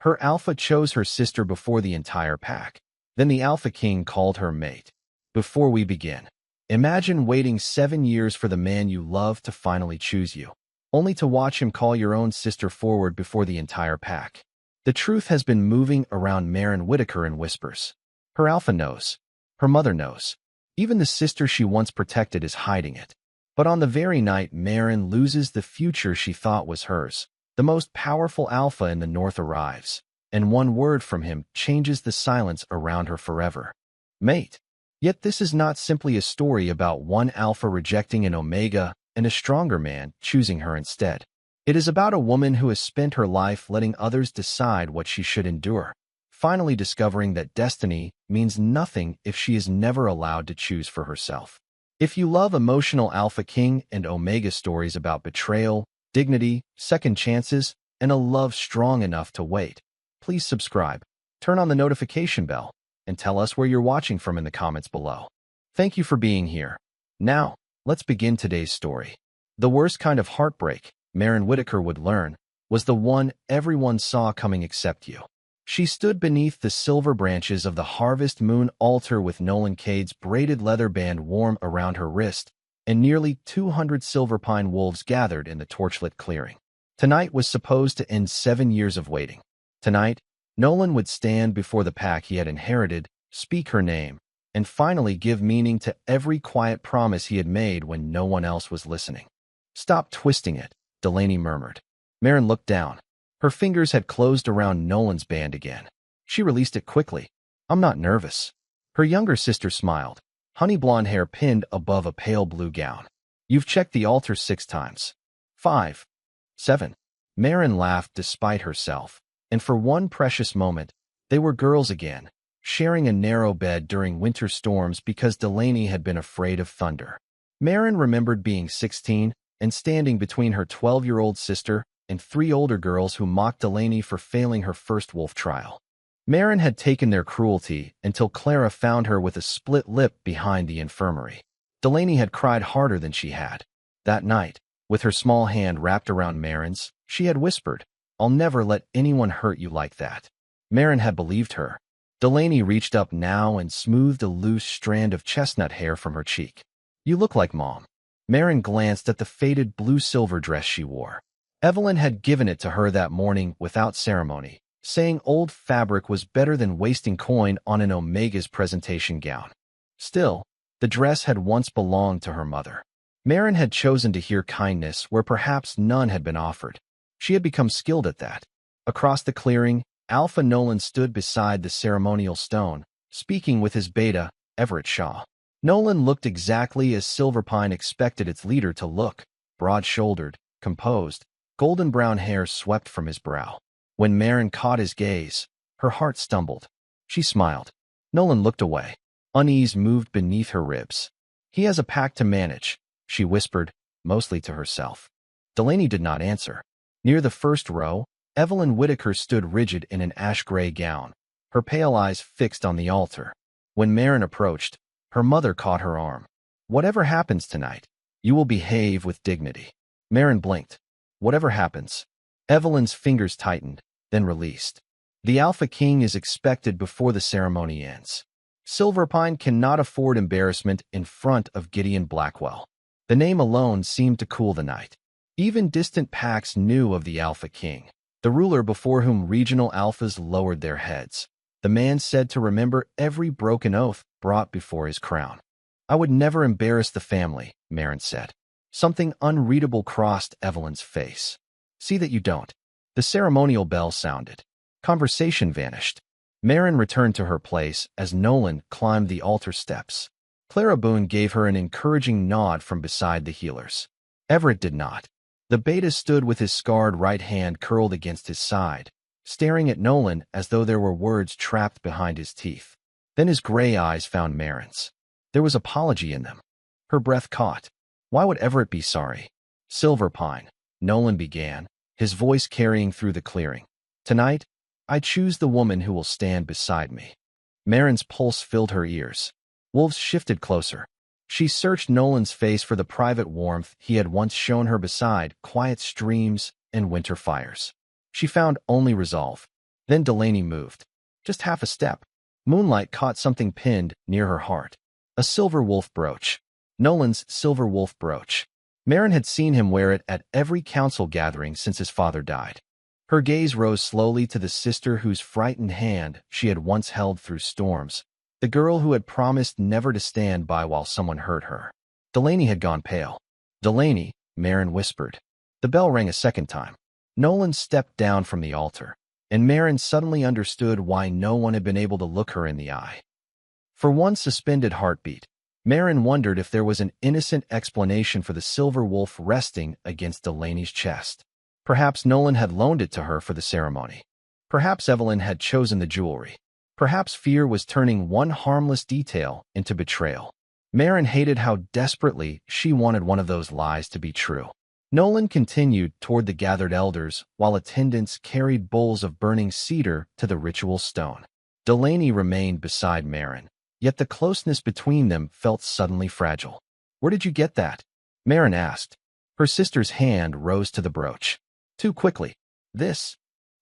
Her alpha chose her sister before the entire pack. Then the Alpha King called her mate. Before we begin, imagine waiting 7 years for the man you love to finally choose you, only to watch him call your own sister forward before the entire pack. The truth has been moving around Maren Whitaker in whispers. Her alpha knows. Her mother knows. Even the sister she once protected is hiding it. But on the very night Maren loses the future she thought was hers, the most powerful alpha in the North arrives, and one word from him changes the silence around her forever. Mate. Yet this is not simply a story about one alpha rejecting an omega and a stronger man choosing her instead. It is about a woman who has spent her life letting others decide what she should endure, finally discovering that destiny means nothing if she is never allowed to choose for herself. If you love emotional Alpha King and Omega stories about betrayal, dignity, second chances, and a love strong enough to wait, please subscribe, turn on the notification bell, and tell us where you're watching from in the comments below. Thank you for being here. Now, let's begin today's story. The worst kind of heartbreak Maren Whitaker would learn was the one everyone saw coming except you. She stood beneath the silver branches of the Harvest Moon altar with Nolan Cade's braided leather band warm around her wrist, and nearly 200 silver pine wolves gathered in the torchlit clearing. Tonight was supposed to end 7 years of waiting. Tonight, Nolan would stand before the pack he had inherited, speak her name, and finally give meaning to every quiet promise he had made when no one else was listening. "Stop twisting it," Delaney murmured. Maren looked down. Her fingers had closed around Nolan's band again. She released it quickly. "I'm not nervous." Her younger sister smiled, honey blonde hair pinned above a pale blue gown. "You've checked the altar 6 times. 5. 7. Maren laughed despite herself, and for one precious moment, they were girls again, sharing a narrow bed during winter storms because Delaney had been afraid of thunder. Maren remembered being 16 and standing between her 12-year-old sister and 3 older girls who mocked Delaney for failing her first wolf trial. Maren had taken their cruelty until Clara found her with a split lip behind the infirmary. Delaney had cried harder than she had. That night, with her small hand wrapped around Maren's, she had whispered, "I'll never let anyone hurt you like that." Maren had believed her. Delaney reached up now and smoothed a loose strand of chestnut hair from her cheek. "You look like Mom." Maren glanced at the faded blue-silver dress she wore. Evelyn had given it to her that morning without ceremony, saying old fabric was better than wasting coin on an Omega's presentation gown. Still, the dress had once belonged to her mother. Maren had chosen to hear kindness where perhaps none had been offered. She had become skilled at that. Across the clearing, Alpha Nolan stood beside the ceremonial stone, speaking with his beta, Everett Shaw. Nolan looked exactly as Silverpine expected its leader to look, broad-shouldered, composed, golden brown hair swept from his brow. When Maren caught his gaze, her heart stumbled. She smiled. Nolan looked away. Unease moved beneath her ribs. "He has a pack to manage," she whispered, mostly to herself. Delaney did not answer. Near the first row, Evelyn Whitaker stood rigid in an ash-gray gown, her pale eyes fixed on the altar. When Maren approached, her mother caught her arm. "Whatever happens tonight, you will behave with dignity." Maren blinked. "Whatever happens." Evelyn's fingers tightened, then released. "The Alpha King is expected before the ceremony ends." Silverpine cannot afford embarrassment in front of Gideon Blackwell. The name alone seemed to cool the night. Even distant packs knew of the Alpha King, the ruler before whom regional alphas lowered their heads. The man said to remember every broken oath brought before his crown. "I would never embarrass the family," Maren said. Something unreadable crossed Evelyn's face. "See that you don't." The ceremonial bell sounded. Conversation vanished. Maren returned to her place as Nolan climbed the altar steps. Clara Boone gave her an encouraging nod from beside the healers. Everett did not. The beta stood with his scarred right hand curled against his side, staring at Nolan as though there were words trapped behind his teeth. Then his gray eyes found Maren's. There was apology in them. Her breath caught. Why would Everett be sorry? "Silverpine," Nolan began, his voice carrying through the clearing. "Tonight, I choose the woman who will stand beside me." Maren's pulse filled her ears. Wolves shifted closer. She searched Nolan's face for the private warmth he had once shown her beside quiet streams and winter fires. She found only resolve. Then Delaney moved. Just half a step. Moonlight caught something pinned near her heart. A silver wolf brooch. Nolan's silver wolf brooch. Marin had seen him wear it at every council gathering since his father died. Her gaze rose slowly to the sister whose frightened hand she had once held through storms, the girl who had promised never to stand by while someone hurt her. Delaney had gone pale. "Delaney," Marin whispered. The bell rang a second time. Nolan stepped down from the altar, and Marin suddenly understood why no one had been able to look her in the eye. For one suspended heartbeat, Marin wondered if there was an innocent explanation for the silver wolf resting against Delaney's chest. Perhaps Nolan had loaned it to her for the ceremony. Perhaps Evelyn had chosen the jewelry. Perhaps fear was turning one harmless detail into betrayal. Marin hated how desperately she wanted one of those lies to be true. Nolan continued toward the gathered elders while attendants carried bowls of burning cedar to the ritual stone. Delaney remained beside Marin, yet the closeness between them felt suddenly fragile. "Where did you get that?" Marin asked. Her sister's hand rose to the brooch. Too quickly. "This?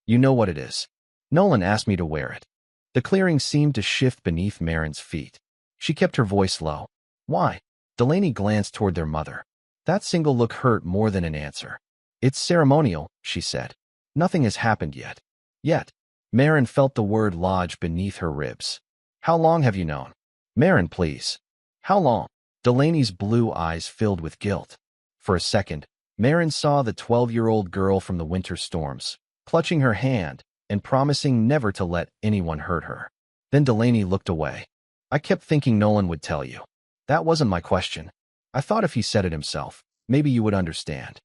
You know what it is." "Nolan asked me to wear it." The clearing seemed to shift beneath Marin's feet. She kept her voice low. "Why?" Delaney glanced toward their mother. That single look hurt more than an answer. "It's ceremonial," she said. "Nothing has happened yet." "Yet." Marin felt the word lodge beneath her ribs. "How long have you known?" "Marin, please." "How long?" Delaney's blue eyes filled with guilt. For a second, Marin saw the 12-year-old girl from the winter storms, clutching her hand and promising never to let anyone hurt her. Then Delaney looked away. "I kept thinking Nolan would tell you." "That wasn't my question. I thought if he said it himself, maybe you would understand."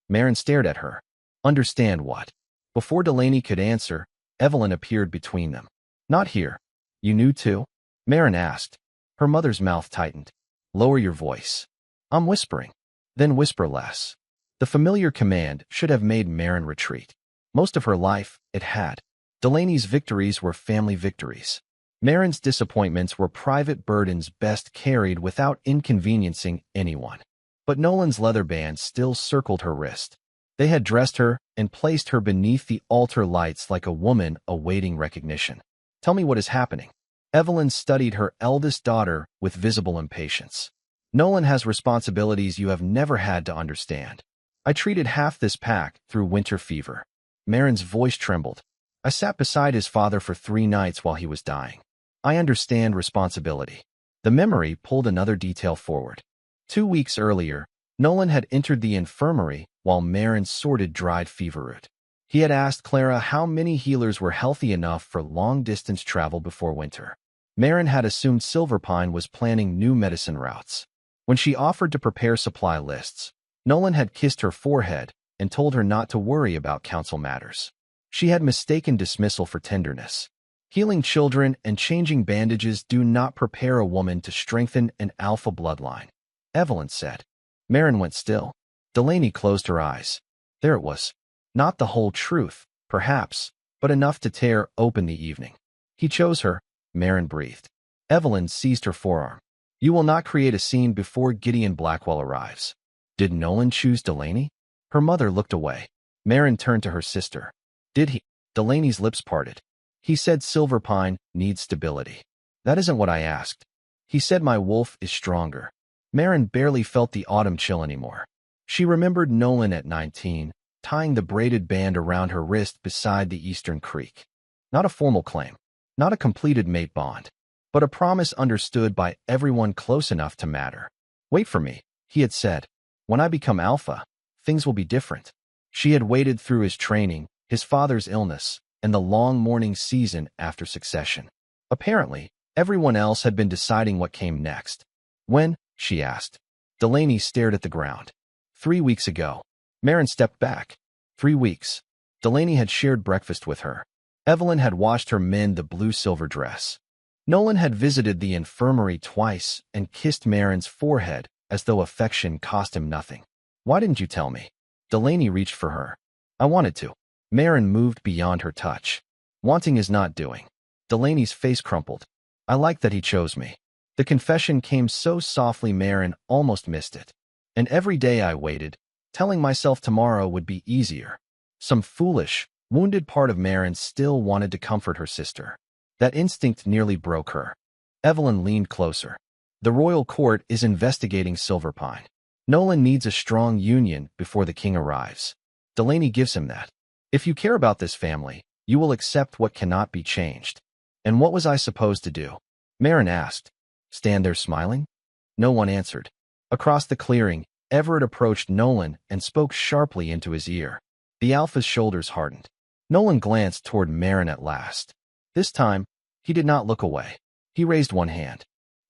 Marin stared at her. "Understand what?" Before Delaney could answer, Evelyn appeared between them. "Not here." "You knew too?" Marin asked. Her mother's mouth tightened. "Lower your voice." "I'm whispering." "Then whisper less." The familiar command should have made Marin retreat. Most of her life, it had. Delaney's victories were family victories. Marin's disappointments were private burdens best carried without inconveniencing anyone. But Nolan's leather band still circled her wrist. They had dressed her and placed her beneath the altar lights like a woman awaiting recognition. "Tell me what is happening." Evelyn studied her eldest daughter with visible impatience. "Nolan has responsibilities you have never had to understand. I treated half this pack through winter fever." Marin's voice trembled. "I sat beside his father for 3 nights while he was dying. I understand responsibility." The memory pulled another detail forward. 2 weeks earlier, Nolan had entered the infirmary while Marin sorted dried fever root. He had asked Clara how many healers were healthy enough for long-distance travel before winter. Marin had assumed Silverpine was planning new medicine routes. When she offered to prepare supply lists, Nolan had kissed her forehead and told her not to worry about council matters. She had mistaken dismissal for tenderness. Healing children and changing bandages do not prepare a woman to strengthen an alpha bloodline, Evelyn said. Marin went still. Delaney closed her eyes. There it was. Not the whole truth, perhaps, but enough to tear open the evening. He chose her, Marin breathed. Evelyn seized her forearm. "You will not create a scene before Gideon Blackwell arrives." Did Nolan choose Delaney? Her mother looked away. Marin turned to her sister. "Did he?" Delaney's lips parted. "He said Silverpine needs stability." "That isn't what I asked." "He said my wolf is stronger." Marin barely felt the autumn chill anymore. She remembered Nolan at 19, tying the braided band around her wrist beside the Eastern Creek. Not a formal claim, not a completed mate bond, but a promise understood by everyone close enough to matter. "Wait for me," he had said. "When I become alpha, things will be different." She had waited through his training, his father's illness, and the long mourning season after succession. Apparently, everyone else had been deciding what came next. "When?" she asked. Delaney stared at the ground. 3 weeks ago. Marin stepped back. 3 weeks. Delaney had shared breakfast with her. Evelyn had watched her mend the blue-silver dress. Nolan had visited the infirmary twice and kissed Marin's forehead as though affection cost him nothing. "Why didn't you tell me?" Delaney reached for her. "I wanted to." Marin moved beyond her touch. "Wanting is not doing." Delaney's face crumpled. "I like that he chose me." The confession came so softly Marin almost missed it. "And every day I waited, telling myself tomorrow would be easier." Some foolish, Wounded part of Marin still wanted to comfort her sister. That instinct nearly broke her. Evelyn leaned closer. The royal court is investigating Silverpine. Nolan needs a strong union before the king arrives. Delaney gives him that. If you care about this family, you will accept what cannot be changed. And what was I supposed to do? Marin asked. Stand there smiling? No one answered. Across the clearing, Everett approached Nolan and spoke sharply into his ear. The Alpha's shoulders hardened. Nolan glanced toward Marin at last. This time, he did not look away. He raised one hand.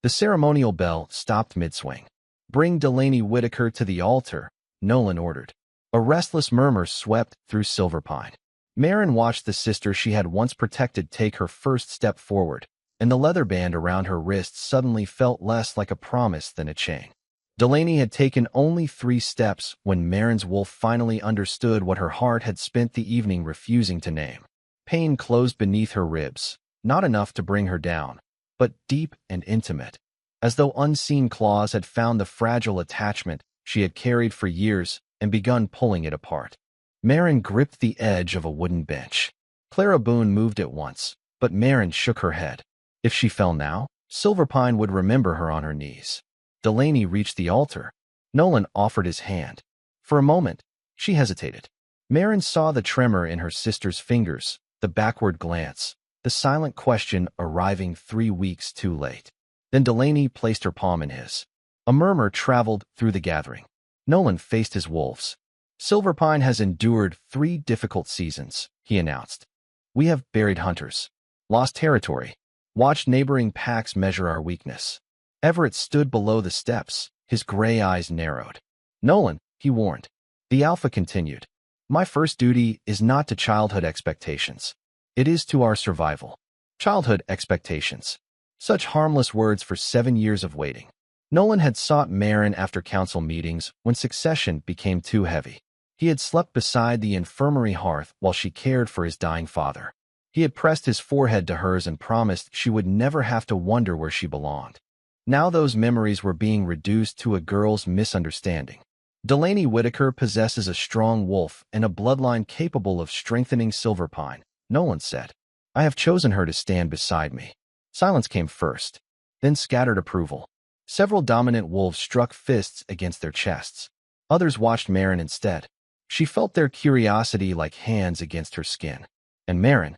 The ceremonial bell stopped mid-swing. Bring Delaney Whitaker to the altar, Nolan ordered. A restless murmur swept through Silverpine. Marin watched the sister she had once protected take her first step forward, and the leather band around her wrist suddenly felt less like a promise than a chain. Delaney had taken only 3 steps when Marin's wolf finally understood what her heart had spent the evening refusing to name. Pain closed beneath her ribs, not enough to bring her down, but deep and intimate, as though unseen claws had found the fragile attachment she had carried for years and begun pulling it apart. Marin gripped the edge of a wooden bench. Clara Boone moved at once, but Marin shook her head. If she fell now, Silverpine would remember her on her knees. Delaney reached the altar. Nolan offered his hand. For a moment, she hesitated. Marin saw the tremor in her sister's fingers, the backward glance, the silent question arriving 3 weeks too late. Then Delaney placed her palm in his. A murmur traveled through the gathering. Nolan faced his wolves. Silverpine has endured 3 difficult seasons, he announced. We have buried hunters, lost territory, watched neighboring packs measure our weakness. Everett stood below the steps, his gray eyes narrowed. Nolan, he warned. The Alpha continued. My first duty is not to childhood expectations. It is to our survival. Childhood expectations. Such harmless words for 7 years of waiting. Nolan had sought Marin after council meetings when succession became too heavy. He had slept beside the infirmary hearth while she cared for his dying father. He had pressed his forehead to hers and promised she would never have to wonder where she belonged. Now those memories were being reduced to a girl's misunderstanding. Delaney Whitaker possesses a strong wolf and a bloodline capable of strengthening Silverpine, Nolan said. I have chosen her to stand beside me. Silence came first, then scattered approval. Several dominant wolves struck fists against their chests. Others watched Marin instead. She felt their curiosity like hands against her skin. And Marin?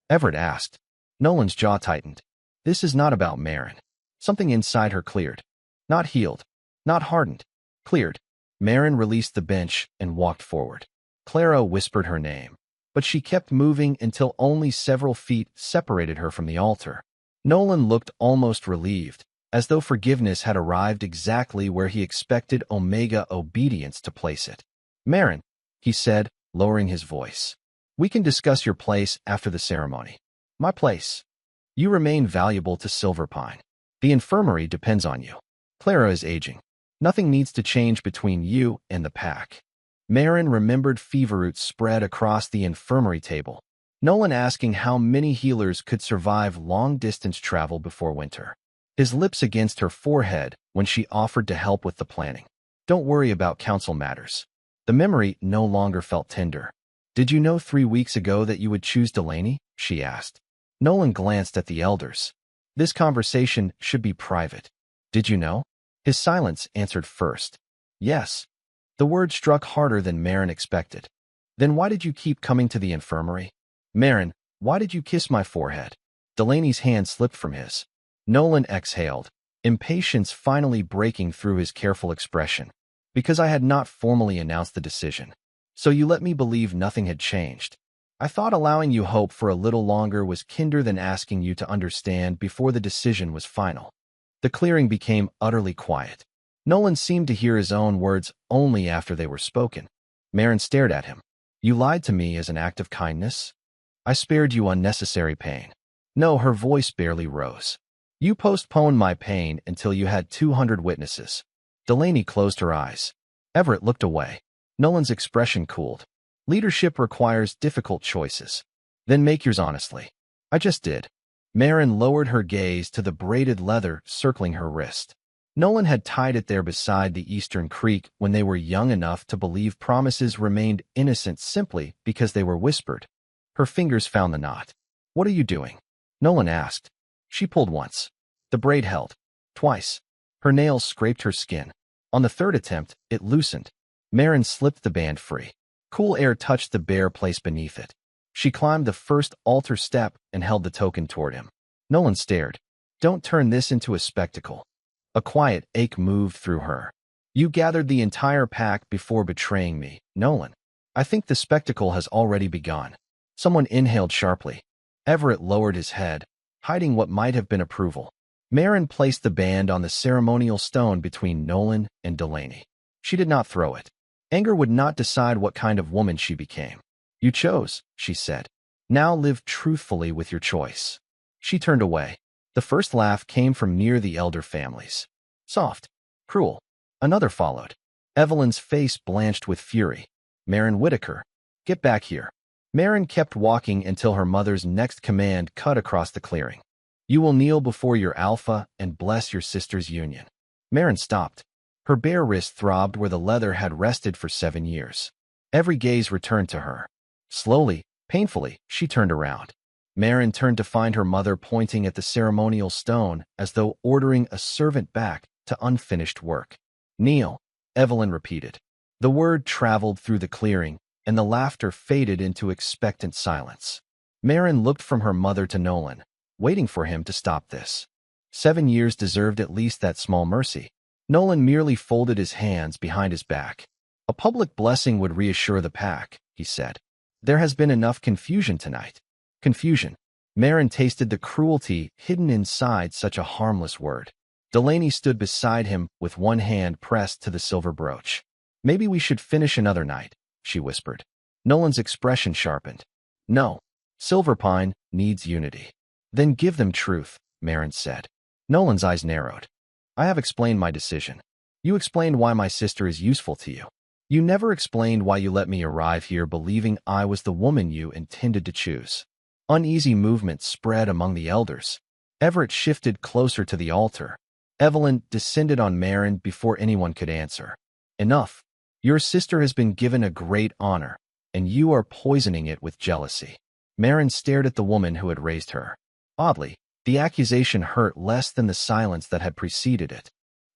Everett asked. Nolan's jaw tightened. This is not about Marin. Something inside her cleared. Not healed. Not hardened. Cleared. Marin released the bench and walked forward. Clara whispered her name, but she kept moving until only several feet separated her from the altar. Nolan looked almost relieved, as though forgiveness had arrived exactly where he expected Omega obedience to place it. Marin, he said, lowering his voice. We can discuss your place after the ceremony. My place. You remain valuable to Silverpine. The infirmary depends on you. Clara is aging. Nothing needs to change between you and the pack. Marin remembered fever roots spread across the infirmary table. Nolan asking how many healers could survive long-distance travel before winter. His lips against her forehead when she offered to help with the planning. Don't worry about council matters. The memory no longer felt tender. Did you know 3 weeks ago that you would choose Delaney? She asked. Nolan glanced at the elders. This conversation should be private. Did you know? His silence answered first. Yes. The word struck harder than Marin expected. Then why did you keep coming to the infirmary? Marin, why did you kiss my forehead? Delaney's hand slipped from his. Nolan exhaled, impatience finally breaking through his careful expression. Because I had not formally announced the decision. So you let me believe nothing had changed. I thought allowing you hope for a little longer was kinder than asking you to understand before the decision was final. The clearing became utterly quiet. Nolan seemed to hear his own words only after they were spoken. Marin stared at him. You lied to me as an act of kindness? I spared you unnecessary pain. No, her voice barely rose. You postponed my pain until you had 200 witnesses. Delaney closed her eyes. Everett looked away. Nolan's expression cooled. Leadership requires difficult choices. Then make yours honestly. I just did. Marin lowered her gaze to the braided leather circling her wrist. Nolan had tied it there beside the eastern creek when they were young enough to believe promises remained innocent simply because they were whispered. Her fingers found the knot. "What are you doing?" Nolan asked. She pulled once. The braid held. Twice. Her nails scraped her skin. On the third attempt, it loosened. Marin slipped the band free. Cool air touched the bare place beneath it. She climbed the first altar step and held the token toward him. Nolan stared. "Don't turn this into a spectacle." A quiet ache moved through her. "You gathered the entire pack before betraying me, Nolan. I think the spectacle has already begun." Someone inhaled sharply. Everett lowered his head, hiding what might have been approval. Marin placed the band on the ceremonial stone between Nolan and Delaney. She did not throw it. Anger would not decide what kind of woman she became. "You chose," she said. "Now live truthfully with your choice." She turned away. The first laugh came from near the elder families. Soft. Cruel. Another followed. Evelyn's face blanched with fury. "Marin Whitaker, get back here." Marin kept walking until her mother's next command cut across the clearing. "You will kneel before your alpha and bless your sister's union." Marin stopped. Her bare wrist throbbed where the leather had rested for 7 years. Every gaze returned to her. Slowly, painfully, she turned around. Marin turned to find her mother pointing at the ceremonial stone as though ordering a servant back to unfinished work. "Kneel," Evelyn repeated. The word traveled through the clearing, and the laughter faded into expectant silence. Marin looked from her mother to Nolan, waiting for him to stop this. 7 years deserved at least that small mercy. Nolan merely folded his hands behind his back. "A public blessing would reassure the pack," he said. "There has been enough confusion tonight." Confusion. Marin tasted the cruelty hidden inside such a harmless word. Delaney stood beside him with one hand pressed to the silver brooch. "Maybe we should finish another night," she whispered. Nolan's expression sharpened. "No. Silverpine needs unity." "Then give them truth," Marin said. Nolan's eyes narrowed. "I have explained my decision. You explained why my sister is useful to you. You never explained why you let me arrive here believing I was the woman you intended to choose." Uneasy movement spread among the elders. Everett shifted closer to the altar. Evelyn descended on Marin before anyone could answer. "Enough. Your sister has been given a great honor, and you are poisoning it with jealousy." Marin stared at the woman who had raised her. Oddly, the accusation hurt less than the silence that had preceded it.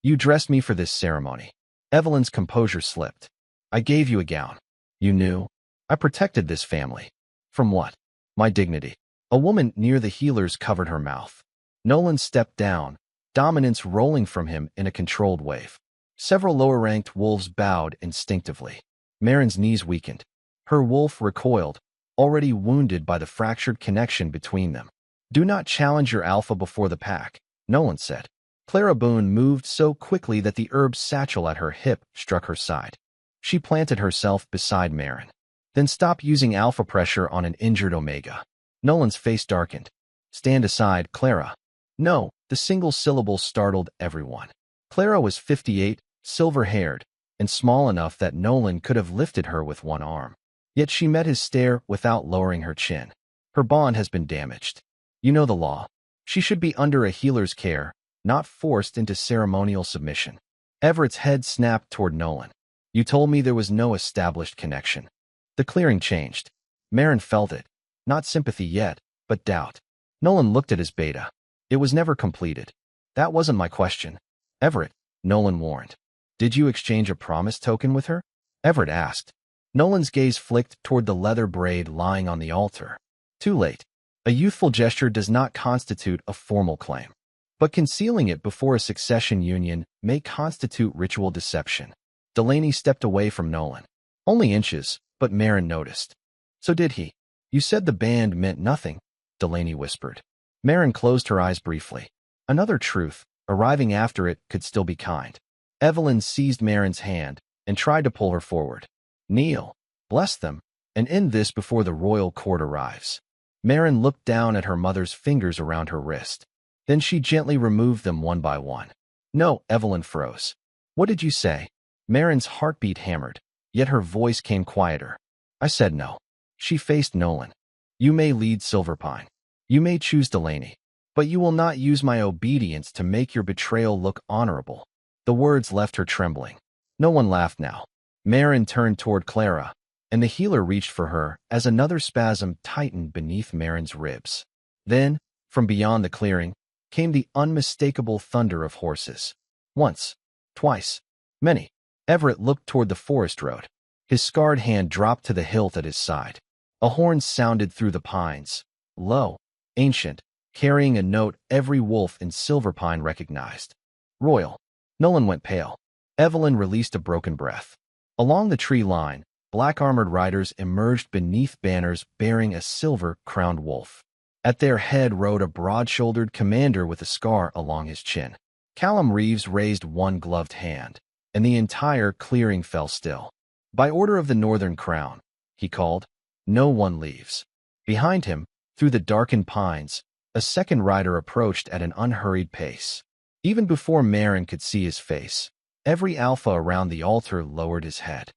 "You dressed me for this ceremony." Evelyn's composure slipped. "I gave you a gown. You knew. I protected this family." "From what?" "My dignity." A woman near the healers covered her mouth. Nolan stepped down, dominance rolling from him in a controlled wave. Several lower-ranked wolves bowed instinctively. Marin's knees weakened. Her wolf recoiled, already wounded by the fractured connection between them. "Do not challenge your alpha before the pack," Nolan said. Clara Boone moved so quickly that the herb satchel at her hip struck her side. She planted herself beside Marin. "Then stop using alpha pressure on an injured Omega." Nolan's face darkened. "Stand aside, Clara." "No," the single syllable startled everyone. Clara was 58, silver-haired, and small enough that Nolan could have lifted her with one arm. Yet she met his stare without lowering her chin. "Her bond has been damaged. You know the law. She should be under a healer's care, not forced into ceremonial submission." Everett's head snapped toward Nolan. "You told me there was no established connection." The clearing changed. Marin felt it. Not sympathy yet, but doubt. Nolan looked at his beta. "It was never completed." "That wasn't my question." "Everett," Nolan warned. "Did you exchange a promise token with her?" Everett asked. Nolan's gaze flicked toward the leather braid lying on the altar. Too late. A youthful gesture does not constitute a formal claim. But concealing it before a succession union may constitute ritual deception. Delaney stepped away from Nolan. Only inches, but Marin noticed. "So did he?" "You said the band meant nothing," Delaney whispered. Marin closed her eyes briefly. Another truth, arriving after it, could still be kind. Evelyn seized Marin's hand and tried to pull her forward. "Kneel. Bless them, and end this before the royal court arrives." Marin looked down at her mother's fingers around her wrist. Then she gently removed them one by one. "No," Evelyn froze. "What did you say?" Marin's heartbeat hammered, yet her voice came quieter. "I said no." She faced Nolan. "You may lead Silverpine. You may choose Delaney. But you will not use my obedience to make your betrayal look honorable." The words left her trembling. No one laughed now. Marin turned toward Clara, and the healer reached for her as another spasm tightened beneath Marin's ribs. Then, from beyond the clearing, came the unmistakable thunder of horses. Once, twice, many. Everett looked toward the forest road. His scarred hand dropped to the hilt at his side. A horn sounded through the pines, low, ancient, carrying a note every wolf in Silverpine recognized. Royal. Nolan went pale. Evelyn released a broken breath. Along the tree line, black-armored riders emerged beneath banners bearing a silver-crowned wolf. At their head rode a broad-shouldered commander with a scar along his chin. Callum Reeves raised one gloved hand, and the entire clearing fell still. "By order of the Northern Crown," he called, "no one leaves." Behind him, through the darkened pines, a second rider approached at an unhurried pace. Even before Marin could see his face, every alpha around the altar lowered his head.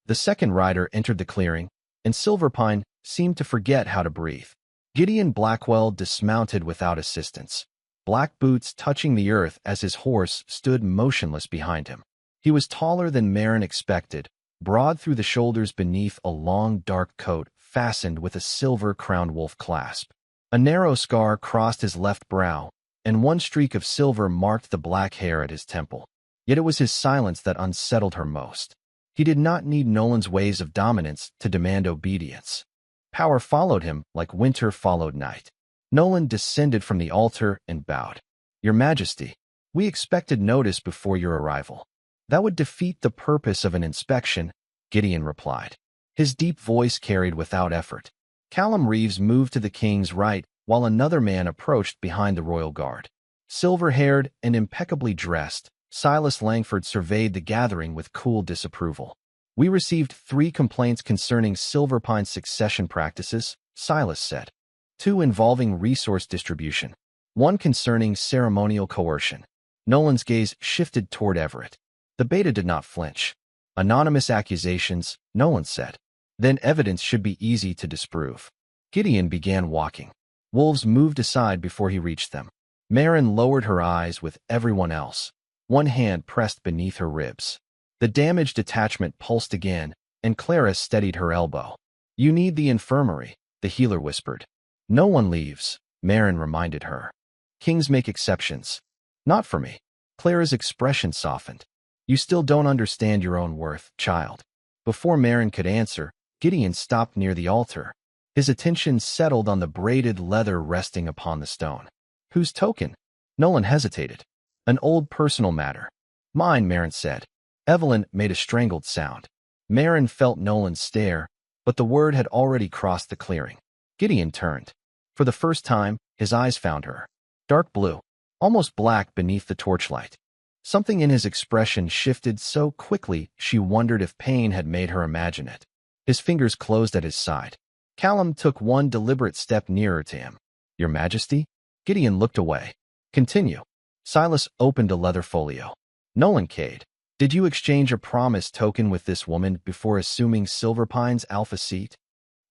The second rider entered the clearing, and Silverpine seemed to forget how to breathe. Gideon Blackwell dismounted without assistance, black boots touching the earth as his horse stood motionless behind him. He was taller than Marin expected, broad through the shoulders beneath a long dark coat fastened with a silver-crowned wolf clasp. A narrow scar crossed his left brow, and one streak of silver marked the black hair at his temple. Yet it was his silence that unsettled her most. He did not need Nolan's ways of dominance to demand obedience. Power followed him like winter followed night. Nolan descended from the altar and bowed. "Your Majesty, we expected notice before your arrival." "That would defeat the purpose of an inspection," Gideon replied. His deep voice carried without effort. Callum Reeves moved to the king's right while another man approached behind the royal guard. Silver-haired and impeccably dressed, Silas Langford surveyed the gathering with cool disapproval. "We received 3 complaints concerning Silverpine's succession practices," Silas said. 2 involving resource distribution, 1 concerning ceremonial coercion. Nolan's gaze shifted toward Everett. The beta did not flinch. "Anonymous accusations," Nolan said. "Then evidence should be easy to disprove." Gideon began walking. Wolves moved aside before he reached them. Marin lowered her eyes with everyone else. One hand pressed beneath her ribs. The damaged attachment pulsed again, and Clara steadied her elbow. "You need the infirmary," the healer whispered. "No one leaves," Marin reminded her. "Kings make exceptions." "Not for me." Clara's expression softened. "You still don't understand your own worth, child." Before Marin could answer, Gideon stopped near the altar. His attention settled on the braided leather resting upon the stone. "Whose token?" Nolan hesitated. "An old personal matter." "Mine," Marin said. Evelyn made a strangled sound. Marin felt Nolan's stare, but the word had already crossed the clearing. Gideon turned. For the first time, his eyes found her. Dark blue, almost black beneath the torchlight. Something in his expression shifted so quickly she wondered if pain had made her imagine it. His fingers closed at his side. Callum took one deliberate step nearer to him. "Your Majesty?" Gideon looked away. "Continue." Silas opened a leather folio. "Nolan Cade, did you exchange a promise token with this woman before assuming Silverpine's alpha seat?"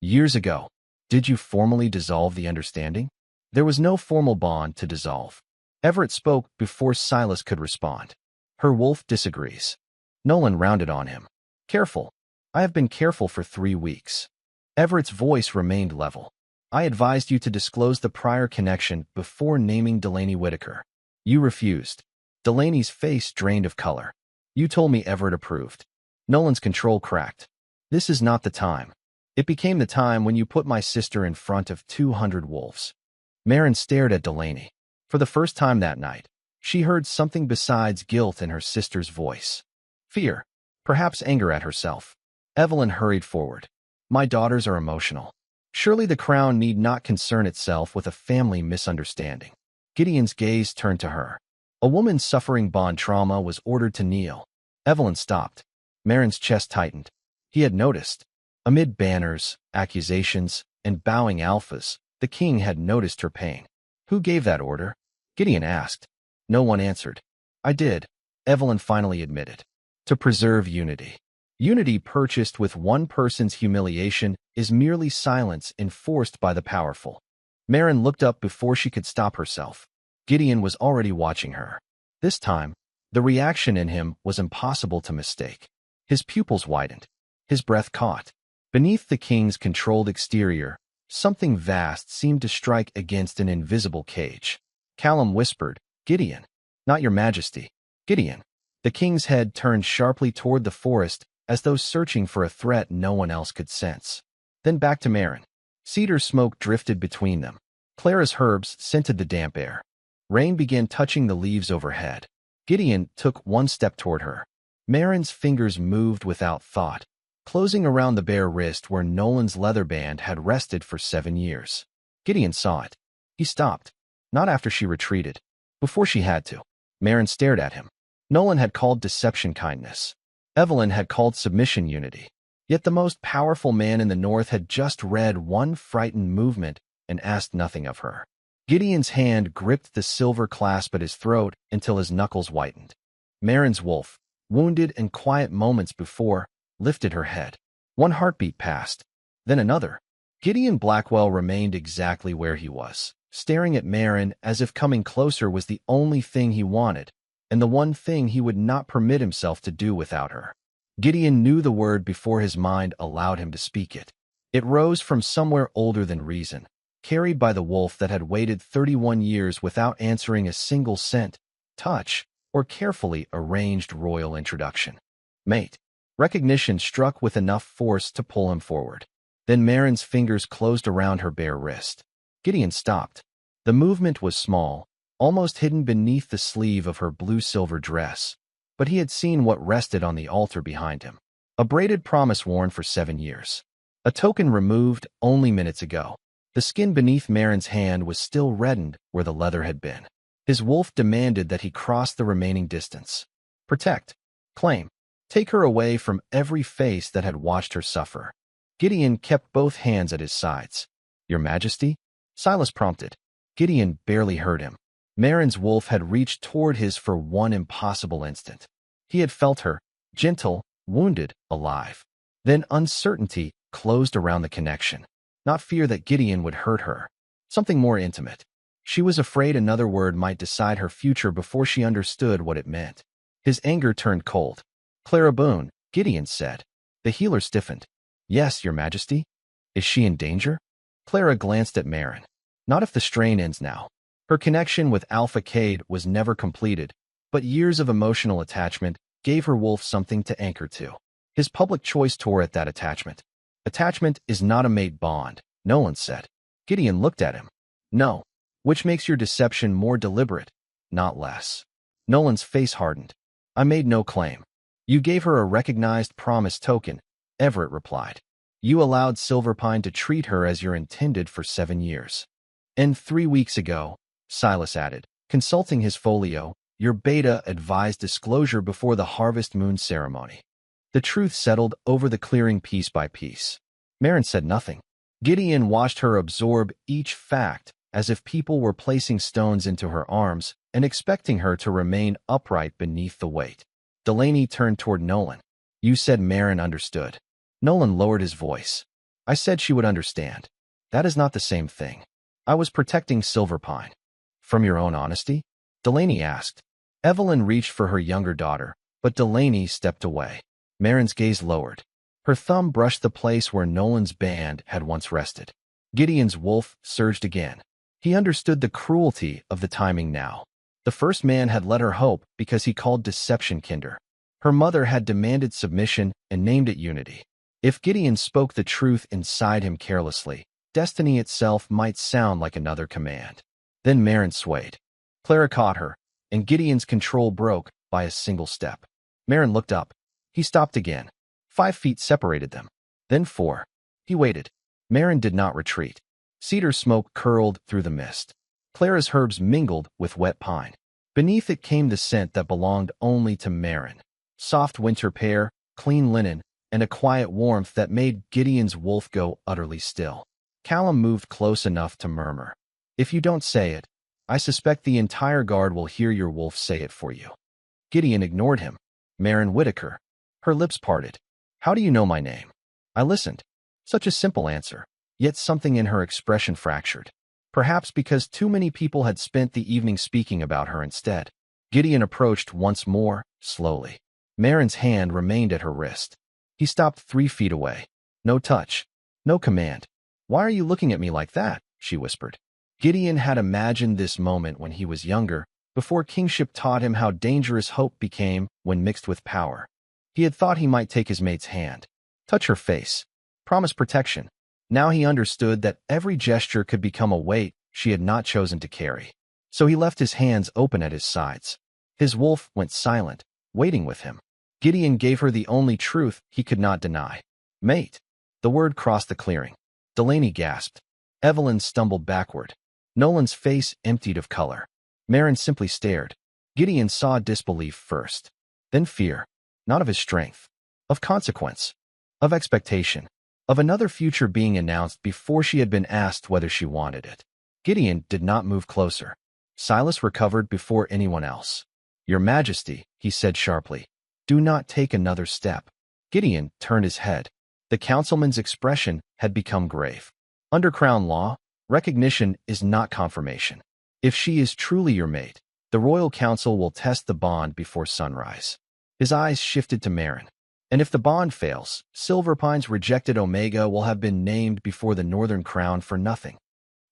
"Years ago." "Did you formally dissolve the understanding?" "There was no formal bond to dissolve." Everett spoke before Silas could respond. "Her wolf disagrees." Nolan rounded on him. "Careful. I have been careful for 3 weeks." Everett's voice remained level. "I advised you to disclose the prior connection before naming Delaney Whitaker. You refused." Delaney's face drained of color. "You told me Everett approved." Nolan's control cracked. "This is not the time. It became the time when you put my sister in front of 200 wolves." Marin stared at Delaney. For the first time that night, she heard something besides guilt in her sister's voice. Fear, perhaps anger at herself. Evelyn hurried forward. "My daughters are emotional. Surely the crown need not concern itself with a family misunderstanding." Gideon's gaze turned to her. A woman suffering bond trauma was ordered to kneel. Evelyn stopped. Marin's chest tightened. He had noticed. Amid banners, accusations, and bowing alphas, the king had noticed her pain. "Who gave that order?" Gideon asked. No one answered. "I did," Evelyn finally admitted. "To preserve unity." Unity purchased with one person's humiliation is merely silence enforced by the powerful. Marin looked up before she could stop herself. Gideon was already watching her. This time, the reaction in him was impossible to mistake. His pupils widened. His breath caught. Beneath the king's controlled exterior, something vast seemed to strike against an invisible cage. Callum whispered, "Gideon." "Not your majesty." "Gideon." The king's head turned sharply toward the forest, as though searching for a threat no one else could sense. Then back to Merrin. Cedar smoke drifted between them. Clara's herbs scented the damp air. Rain began touching the leaves overhead. Gideon took one step toward her. Merrin's fingers moved without thought, closing around the bare wrist where Nolan's leather band had rested for 7 years. Gideon saw it. He stopped. Not after she retreated. Before she had to. Merrin stared at him. Nolan had called deception kindness. Evelyn had called submission unity. Yet the most powerful man in the north had just read one frightened movement and asked nothing of her. Gideon's hand gripped the silver clasp at his throat until his knuckles whitened. Merrin's wolf, wounded and quiet moments before, lifted her head. One heartbeat passed, then another. Gideon Blackwell remained exactly where he was, staring at Merrin as if coming closer was the only thing he wanted, and the one thing he would not permit himself to do without her. Gideon knew the word before his mind allowed him to speak it. It rose from somewhere older than reason, carried by the wolf that had waited 31 years without answering a single scent, touch, or carefully arranged royal introduction. "Mate." Recognition struck with enough force to pull him forward. Then Merrin's fingers closed around her bare wrist. Gideon stopped. The movement was small, almost hidden beneath the sleeve of her blue-silver dress, but he had seen what rested on the altar behind him. A braided promise worn for 7 years. A token removed only minutes ago. The skin beneath Merrin's hand was still reddened where the leather had been. His wolf demanded that he cross the remaining distance. Protect. Claim. Take her away from every face that had watched her suffer. Gideon kept both hands at his sides. "Your Majesty?" Silas prompted. Gideon barely heard him. Merrin's wolf had reached toward his for one impossible instant. He had felt her, gentle, wounded, alive. Then uncertainty closed around the connection. Not fear that Gideon would hurt her. Something more intimate. She was afraid another word might decide her future before she understood what it meant. His anger turned cold. "Clara Boone," Gideon said. The healer stiffened. "Yes, Your Majesty." "Is she in danger?" Clara glanced at Merrin. "Not if the strain ends now." Her connection with Alpha Cade was never completed, but years of emotional attachment gave her wolf something to anchor to. His public choice tore at that attachment. "Attachment is not a mate bond," Nolan said. Gideon looked at him. "No. Which makes your deception more deliberate, not less." Nolan's face hardened. "I made no claim." "You gave her a recognized promise token," Everett replied. "You allowed Silverpine to treat her as your intended for 7 years. And 3 weeks ago," Silas added, consulting his folio, "your beta advised disclosure before the Harvest Moon ceremony." The truth settled over the clearing piece by piece. Merrin said nothing. Gideon watched her absorb each fact as if people were placing stones into her arms and expecting her to remain upright beneath the weight. Delaney turned toward Nolan. "You said Merrin understood." Nolan lowered his voice. "I said she would understand. That is not the same thing. I was protecting Silverpine." "From your own honesty?" Delaney asked. Evelyn reached for her younger daughter, but Delaney stepped away. Merrin's gaze lowered. Her thumb brushed the place where Nolan's band had once rested. Gideon's wolf surged again. He understood the cruelty of the timing now. The first man had let her hope because he called deception kinder. Her mother had demanded submission and named it unity. If Gideon spoke the truth inside him carelessly, destiny itself might sound like another command. Then Merrin swayed. Clara caught her, and Gideon's control broke by a single step. Merrin looked up. He stopped again. 5 feet separated them. Then 4. He waited. Merrin did not retreat. Cedar smoke curled through the mist. Clara's herbs mingled with wet pine. Beneath it came the scent that belonged only to Merrin. Soft winter pear, clean linen, and a quiet warmth that made Gideon's wolf go utterly still. Callum moved close enough to murmur, "If you don't say it, I suspect the entire guard will hear your wolf say it for you." Gideon ignored him. "Merrin Whitaker." Her lips parted. "How do you know my name?" I listened. Such a simple answer, yet something in her expression fractured. Perhaps because too many people had spent the evening speaking about her instead. Gideon approached once more, slowly. Merrin's hand remained at her wrist. He stopped 3 feet away. No touch. No command. Why are you looking at me like that? She whispered. Gideon had imagined this moment when he was younger, before kingship taught him how dangerous hope became when mixed with power. He had thought he might take his mate's hand, touch her face, promise protection. Now he understood that every gesture could become a weight she had not chosen to carry. So he left his hands open at his sides. His wolf went silent, waiting with him. Gideon gave her the only truth he could not deny. Mate. The word crossed the clearing. Delaney gasped. Evelyn stumbled backward. Nolan's face emptied of color. Merrin simply stared. Gideon saw disbelief first, then fear, not of his strength, of consequence, of expectation, of another future being announced before she had been asked whether she wanted it. Gideon did not move closer. Silas recovered before anyone else. Your Majesty, he said sharply, do not take another step. Gideon turned his head. The councilman's expression had become grave. Under Crown law, recognition is not confirmation. If she is truly your mate, the Royal Council will test the bond before sunrise. His eyes shifted to Merrin. And if the bond fails, Silverpine's rejected Omega will have been named before the Northern Crown for nothing.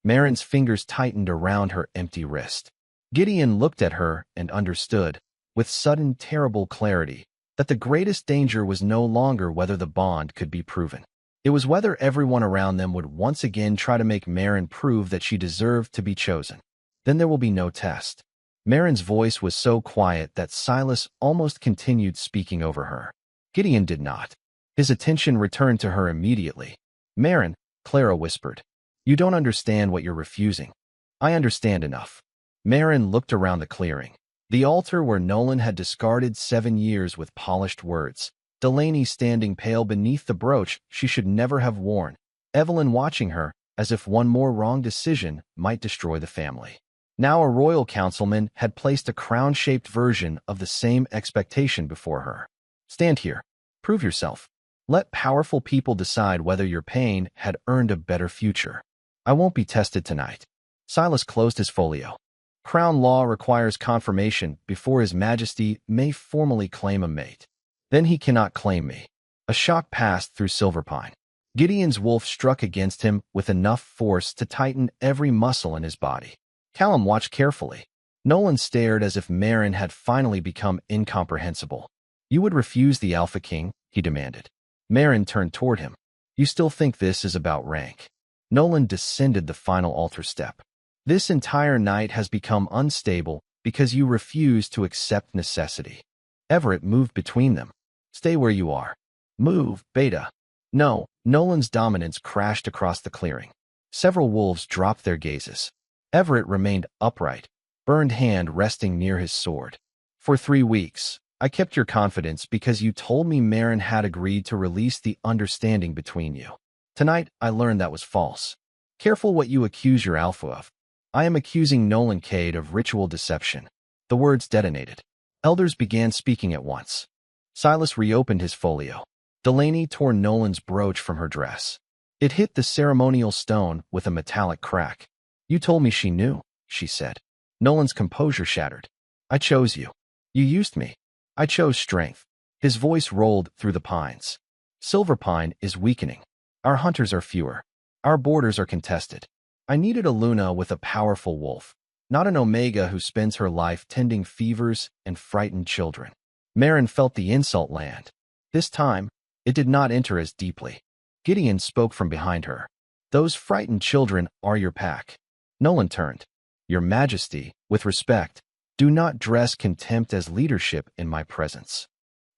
Merrin's fingers tightened around her empty wrist. Gideon looked at her and understood, with sudden terrible clarity, that the greatest danger was no longer whether the bond could be proven. It was whether everyone around them would once again try to make Merrin prove that she deserved to be chosen. Then there will be no test. Merrin's voice was so quiet that Silas almost continued speaking over her. Gideon did not. His attention returned to her immediately. Merrin, Clara whispered, you don't understand what you're refusing. I understand enough. Merrin looked around the clearing. The altar where Nolan had discarded 7 years with polished words. Delaney standing pale beneath the brooch she should never have worn. Evelyn watching her, as if one more wrong decision might destroy the family. Now a royal councilman had placed a crown-shaped version of the same expectation before her. Stand here. Prove yourself. Let powerful people decide whether your pain had earned a better future. I won't be tested tonight. Silas closed his folio. Crown law requires confirmation before His Majesty may formally claim a mate. Then he cannot claim me. A shock passed through Silverpine. Gideon's wolf struck against him with enough force to tighten every muscle in his body. Callum watched carefully. Nolan stared as if Merrin had finally become incomprehensible. You would refuse the Alpha King, he demanded. Merrin turned toward him. You still think this is about rank? Nolan descended the final altar step. This entire night has become unstable because you refuse to accept necessity. Everett moved between them. Stay where you are. Move, Beta. No, Nolan's dominance crashed across the clearing. Several wolves dropped their gazes. Everett remained upright, burned hand resting near his sword. For 3 weeks, I kept your confidence because you told me Merrin had agreed to release the understanding between you. Tonight, I learned that was false. Careful what you accuse your alpha of. I am accusing Nolan Cade of ritual deception. The words detonated. Elders began speaking at once. Silas reopened his folio. Delaney tore Nolan's brooch from her dress. It hit the ceremonial stone with a metallic crack. You told me she knew, she said. Nolan's composure shattered. I chose you. You used me. I chose strength. His voice rolled through the pines. Silverpine is weakening. Our hunters are fewer. Our borders are contested. I needed a Luna with a powerful wolf, not an Omega who spends her life tending fevers and frightened children. Merrin felt the insult land. This time, it did not enter as deeply. Gideon spoke from behind her. Those frightened children are your pack. Nolan turned. Your Majesty, with respect, do not dress contempt as leadership in my presence.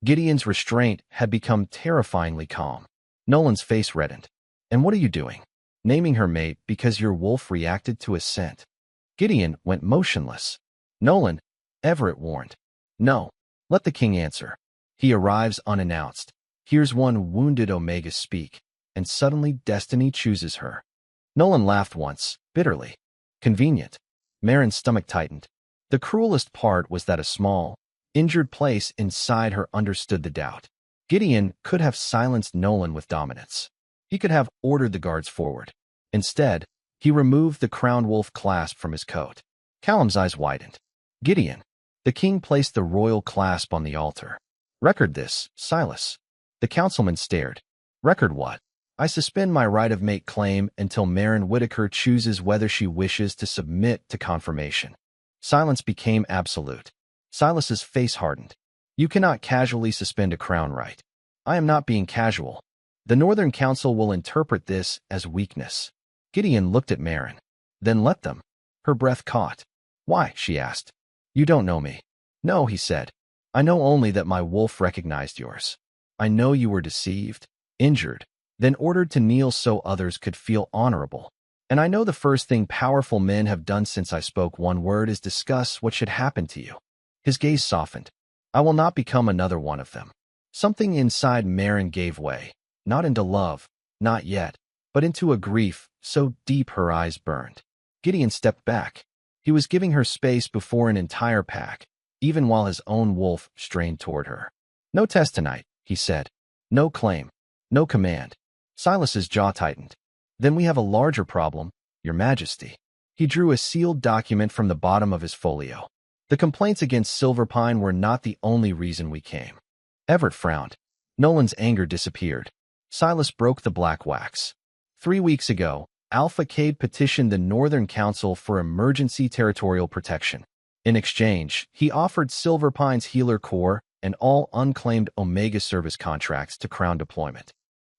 Gideon's restraint had become terrifyingly calm. Nolan's face reddened. And what are you doing? Naming her mate because your wolf reacted to a scent. Gideon went motionless. Nolan, Everett warned. No, let the king answer. He arrives unannounced, hears one wounded Omega speak, and suddenly destiny chooses her. Nolan laughed once, bitterly. Convenient. Merrin's stomach tightened. The cruelest part was that a small, injured place inside her understood the doubt. Gideon could have silenced Nolan with dominance. He could have ordered the guards forward. Instead, he removed the crowned wolf clasp from his coat. Callum's eyes widened. Gideon. The king placed the royal clasp on the altar. Record this, Silas. The councilman stared. Record what? I suspend my right of mate claim until Marin Whitaker chooses whether she wishes to submit to confirmation. Silence became absolute. Silas's face hardened. You cannot casually suspend a crown right. I am not being casual. The Northern Council will interpret this as weakness. Gideon looked at Marin. Then let them. Her breath caught. Why? She asked. You don't know me. No, he said. I know only that my wolf recognized yours. I know you were deceived, injured, then ordered to kneel so others could feel honorable. And I know the first thing powerful men have done since I spoke one word is discuss what should happen to you. His gaze softened. I will not become another one of them. Something inside Marin gave way, not into love, not yet, but into a grief so deep her eyes burned. Gideon stepped back. He was giving her space before an entire pack, even while his own wolf strained toward her. No test tonight, he said. No claim. No command. Silas's jaw tightened. Then we have a larger problem, Your Majesty. He drew a sealed document from the bottom of his folio. The complaints against Silverpine were not the only reason we came. Everett frowned. Nolan's anger disappeared. Silas broke the black wax. 3 weeks ago, Alpha Cade petitioned the Northern Council for emergency territorial protection. In exchange, he offered Silverpine's Healer Corps and all unclaimed Omega service contracts to Crown deployment.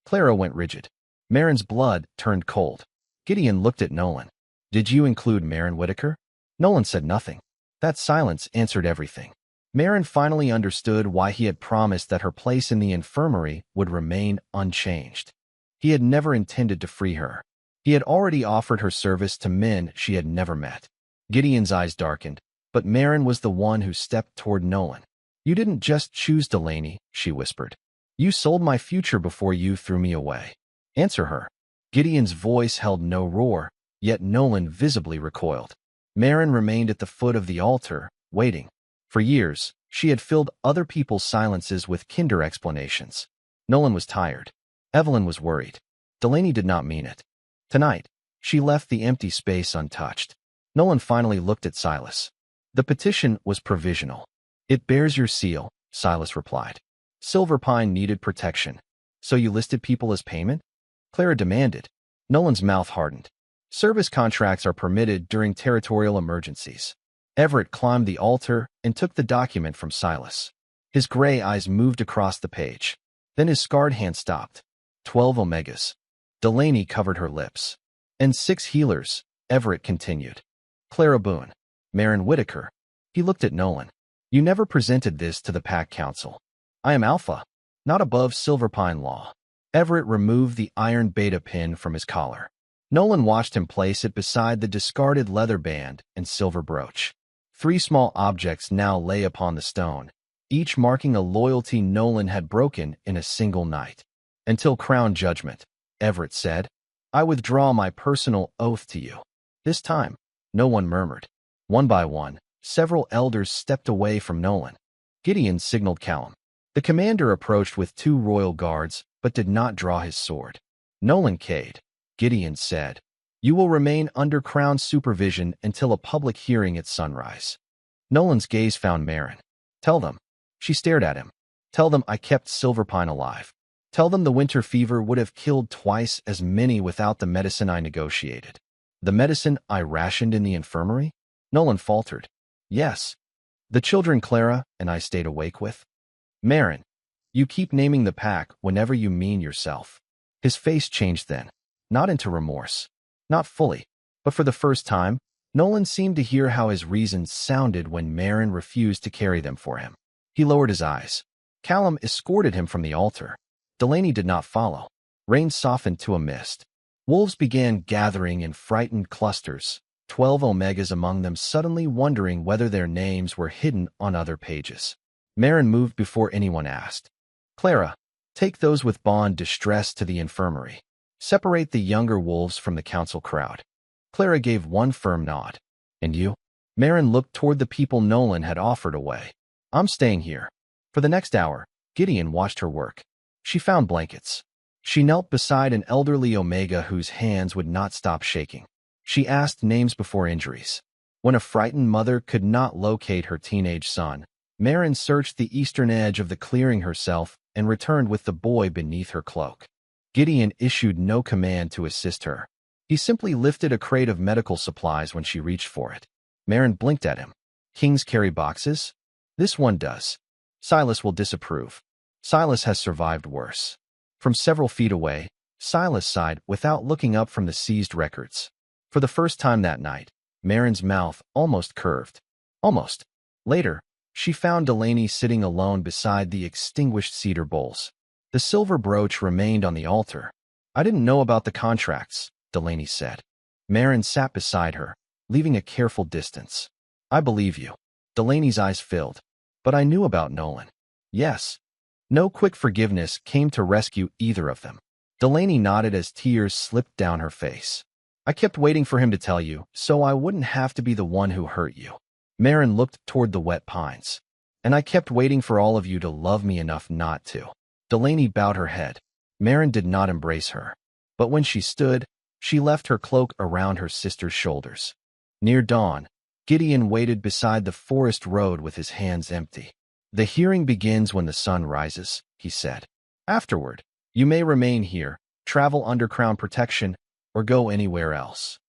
Clara went rigid. Marin's blood turned cold. Gideon looked at Nolan. Did you include Marin Whitaker? Nolan said nothing. That silence answered everything. Marin finally understood why he had promised that her place in the infirmary would remain unchanged. He had never intended to free her. He had already offered her service to men she had never met. Gideon's eyes darkened, but Marin was the one who stepped toward Nolan. You didn't just choose Delaney, she whispered. You sold my future before you threw me away. Answer her. Gideon's voice held no roar, yet Nolan visibly recoiled. Marin remained at the foot of the altar, waiting. For years, she had filled other people's silences with kinder explanations. Nolan was tired. Evelyn was worried. Delaney did not mean it. Tonight, she left the empty space untouched. Nolan finally looked at Silas. The petition was provisional. It bears your seal, Silas replied. Silverpine needed protection. So you listed people as payment? Clara demanded. Nolan's mouth hardened. Service contracts are permitted during territorial emergencies. Everett climbed the altar and took the document from Silas. His gray eyes moved across the page. Then his scarred hand stopped. 12 Omegas. Delaney covered her lips. And 6 healers, Everett continued. Clara Boone. Marin Whitaker. He looked at Nolan. You never presented this to the Pack Council. I am Alpha, not above Silverpine law. Everett removed the iron beta pin from his collar. Nolan watched him place it beside the discarded leather band and silver brooch. 3 small objects now lay upon the stone, each marking a loyalty Nolan had broken in a single night. Until Crown Judgment, Everett said, I withdraw my personal oath to you. This time, no one murmured. One by one, several elders stepped away from Nolan. Gideon signaled Callum. The commander approached with 2 royal guards, but did not draw his sword. Nolan Cade, Gideon said, you will remain under Crown supervision until a public hearing at sunrise. Nolan's gaze found Marin. Tell them. She stared at him. Tell them I kept Silverpine alive. Tell them the winter fever would have killed twice as many without the medicine I negotiated. The medicine I rationed in the infirmary? Nolan faltered. Yes. The children Clara and I stayed awake with? Marin, you keep naming the pack whenever you mean yourself. His face changed then, not into remorse. Not fully, but for the first time, Nolan seemed to hear how his reasons sounded when Marin refused to carry them for him. He lowered his eyes. Callum escorted him from the altar. Delaney did not follow. Rain softened to a mist. Wolves began gathering in frightened clusters, 12 Omegas among them suddenly wondering whether their names were hidden on other pages. Marin moved before anyone asked. Clara, take those with bond distress to the infirmary. Separate the younger wolves from the council crowd. Clara gave one firm nod. And you? Marin looked toward the people Nolan had offered away. I'm staying here. For the next hour, Gideon watched her work. She found blankets. She knelt beside an elderly Omega whose hands would not stop shaking. She asked names before injuries. When a frightened mother could not locate her teenage son, Marin searched the eastern edge of the clearing herself and returned with the boy beneath her cloak. Gideon issued no command to assist her. He simply lifted a crate of medical supplies when she reached for it. Merrin blinked at him. Kings carry boxes? This one does. Silas will disapprove. Silas has survived worse. From several feet away, Silas sighed without looking up from the seized records. For the first time that night, Merrin's mouth almost curved. Almost. Later, she found Delaney sitting alone beside the extinguished cedar bowls. The silver brooch remained on the altar. I didn't know about the contracts, Delaney said. Merrin sat beside her, leaving a careful distance. I believe you. Delaney's eyes filled. But I knew about Nolan. Yes. No quick forgiveness came to rescue either of them. Delaney nodded as tears slipped down her face. I kept waiting for him to tell you, so I wouldn't have to be the one who hurt you. Merrin looked toward the wet pines. And I kept waiting for all of you to love me enough not to. Delaney bowed her head. Merrin did not embrace her. But when she stood, she left her cloak around her sister's shoulders. Near dawn, Gideon waited beside the forest road with his hands empty. The hearing begins when the sun rises, he said. Afterward, you may remain here, travel under crown protection, or go anywhere else.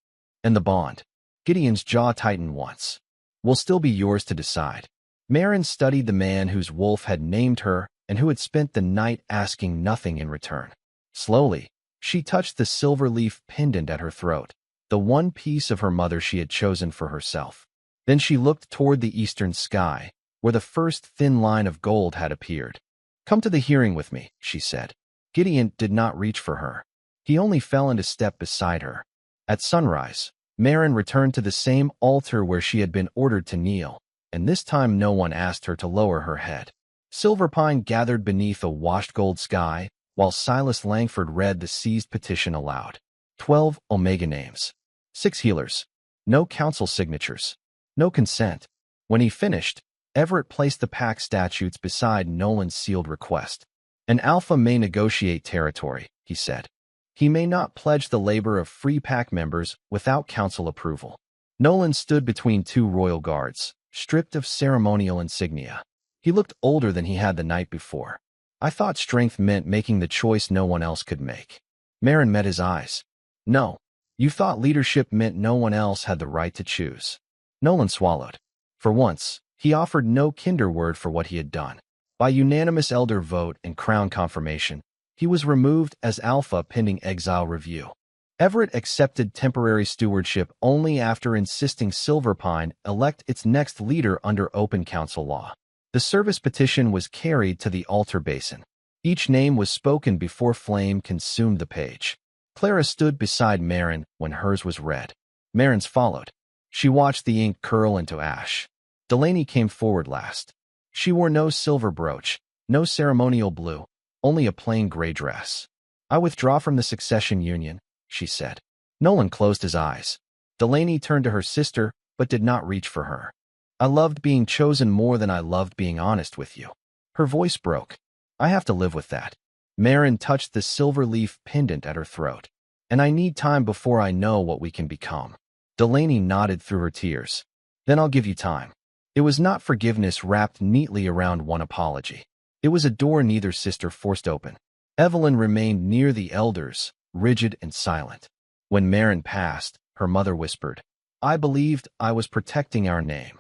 And the bond. Gideon's jaw tightened once. Will still be yours to decide. Merrin studied the man whose wolf had named her and who had spent the night asking nothing in return. Slowly, she touched the silver leaf pendant at her throat, the one piece of her mother she had chosen for herself. Then she looked toward the eastern sky, where the first thin line of gold had appeared. Come to the hearing with me, she said. Gideon did not reach for her. He only fell into step beside her. At sunrise, Merrin returned to the same altar where she had been ordered to kneel, and this time no one asked her to lower her head. Silverpine gathered beneath a washed gold sky, while Silas Langford read the seized petition aloud. 12 Omega names. 6 healers. No council signatures. No consent. When he finished, Everett placed the pack statutes beside Nolan's sealed request. An alpha may negotiate territory, he said. He may not pledge the labor of free pack members without council approval. Nolan stood between two royal guards, stripped of ceremonial insignia. He looked older than he had the night before. I thought strength meant making the choice no one else could make. Merrin met his eyes. No, you thought leadership meant no one else had the right to choose. Nolan swallowed. For once, he offered no kinder word for what he had done. By unanimous elder vote and crown confirmation, he was removed as alpha pending exile review. Everett accepted temporary stewardship only after insisting Silverpine elect its next leader under open council law. The service petition was carried to the altar basin. Each name was spoken before flame consumed the page. Clara stood beside Merrin when hers was read. Merrin's followed. She watched the ink curl into ash. Delaney came forward last. She wore no silver brooch, no ceremonial blue, only a plain gray dress. I withdraw from the succession union, she said. Nolan closed his eyes. Delaney turned to her sister, but did not reach for her. I loved being chosen more than I loved being honest with you. Her voice broke. I have to live with that. Merrin touched the silver leaf pendant at her throat. And I need time before I know what we can become. Delaney nodded through her tears. Then I'll give you time. It was not forgiveness wrapped neatly around one apology. It was a door neither sister forced open. Evelyn remained near the elders, rigid and silent. When Merrin passed, her mother whispered, I believed I was protecting our name.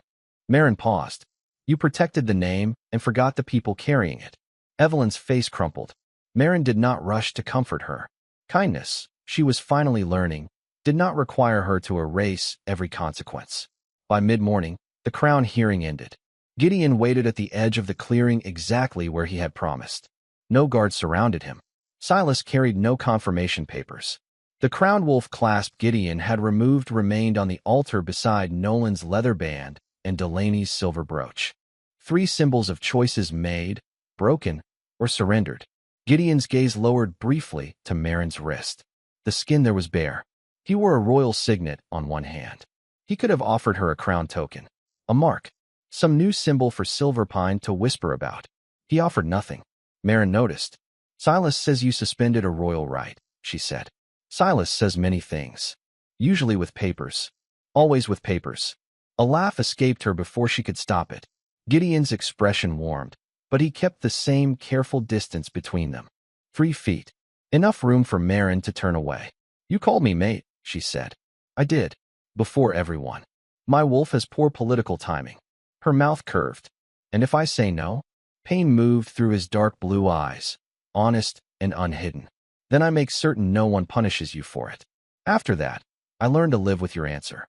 Merrin paused. You protected the name and forgot the people carrying it. Evelyn's face crumpled. Merrin did not rush to comfort her. Kindness, she was finally learning, did not require her to erase every consequence. By mid-morning, the crown hearing ended. Gideon waited at the edge of the clearing exactly where he had promised. No guards surrounded him. Silas carried no confirmation papers. The crowned wolf clasp Gideon had removed remained on the altar beside Nolan's leather band and Delaney's silver brooch. 3 symbols of choices made, broken, or surrendered. Gideon's gaze lowered briefly to Merrin's wrist. The skin there was bare. He wore a royal signet on one hand. He could have offered her a crown token, a mark, some new symbol for Silverpine to whisper about. He offered nothing. Merrin noticed. Silas says you suspended a royal right, she said. Silas says many things. Usually with papers. Always with papers. A laugh escaped her before she could stop it. Gideon's expression warmed, but he kept the same careful distance between them. 3 feet. Enough room for Marin to turn away. You called me mate, she said. I did. Before everyone. My wolf has poor political timing. Her mouth curved. And if I say no? Pain moved through his dark blue eyes, honest and unhidden. Then I make certain no one punishes you for it. After that, I learned to live with your answer.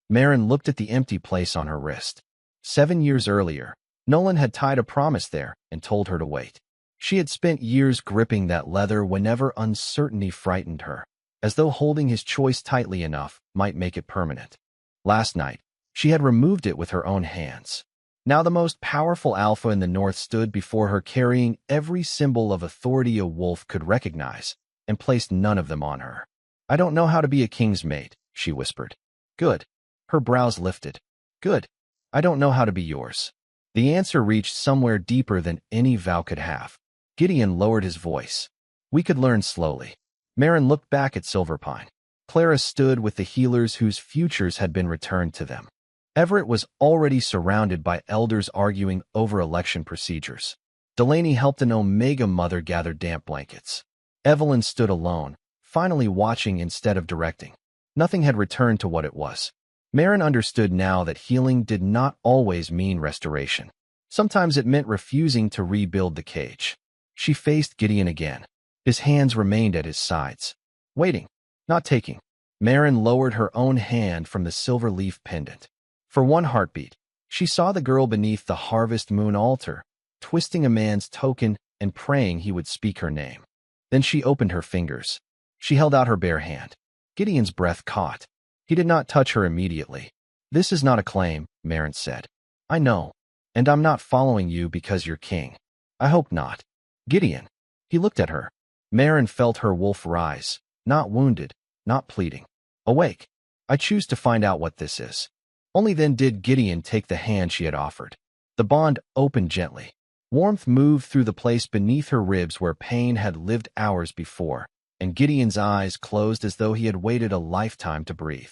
Marin looked at the empty place on her wrist. 7 years earlier, Nolan had tied a promise there and told her to wait. She had spent years gripping that leather whenever uncertainty frightened her, as though holding his choice tightly enough might make it permanent. Last night, she had removed it with her own hands. Now the most powerful alpha in the north stood before her carrying every symbol of authority a wolf could recognize, and placed none of them on her. I don't know how to be a king's mate, she whispered. Good. Her brows lifted. Good. I don't know how to be yours. The answer reached somewhere deeper than any vow could have. Gideon lowered his voice. We could learn slowly. Marin looked back at Silverpine. Clara stood with the healers whose futures had been returned to them. Everett was already surrounded by elders arguing over election procedures. Delaney helped an Omega mother gather damp blankets. Evelyn stood alone, finally watching instead of directing. Nothing had returned to what it was. Marin understood now that healing did not always mean restoration. Sometimes it meant refusing to rebuild the cage. She faced Gideon again. His hands remained at his sides. Waiting, not taking. Marin lowered her own hand from the silver leaf pendant. For one heartbeat, she saw the girl beneath the harvest moon altar, twisting a man's token and praying he would speak her name. Then she opened her fingers. She held out her bare hand. Gideon's breath caught. He did not touch her immediately. This is not a claim, Marin said. I know. And I'm not following you because you're king. I hope not. Gideon. He looked at her. Marin felt her wolf rise, not wounded, not pleading. Awake. I choose to find out what this is. Only then did Gideon take the hand she had offered. The bond opened gently. Warmth moved through the place beneath her ribs where pain had lived hours before, and Gideon's eyes closed as though he had waited a lifetime to breathe.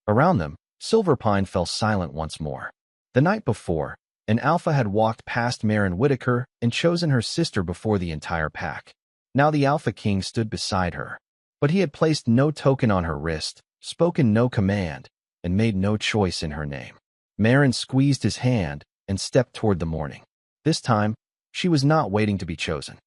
Around them, Silverpine fell silent once more. The night before, an alpha had walked past Marin Whitaker and chosen her sister before the entire pack. Now the Alpha King stood beside her. But he had placed no token on her wrist, spoken no command, and made no choice in her name. Marin squeezed his hand and stepped toward the morning. This time, she was not waiting to be chosen.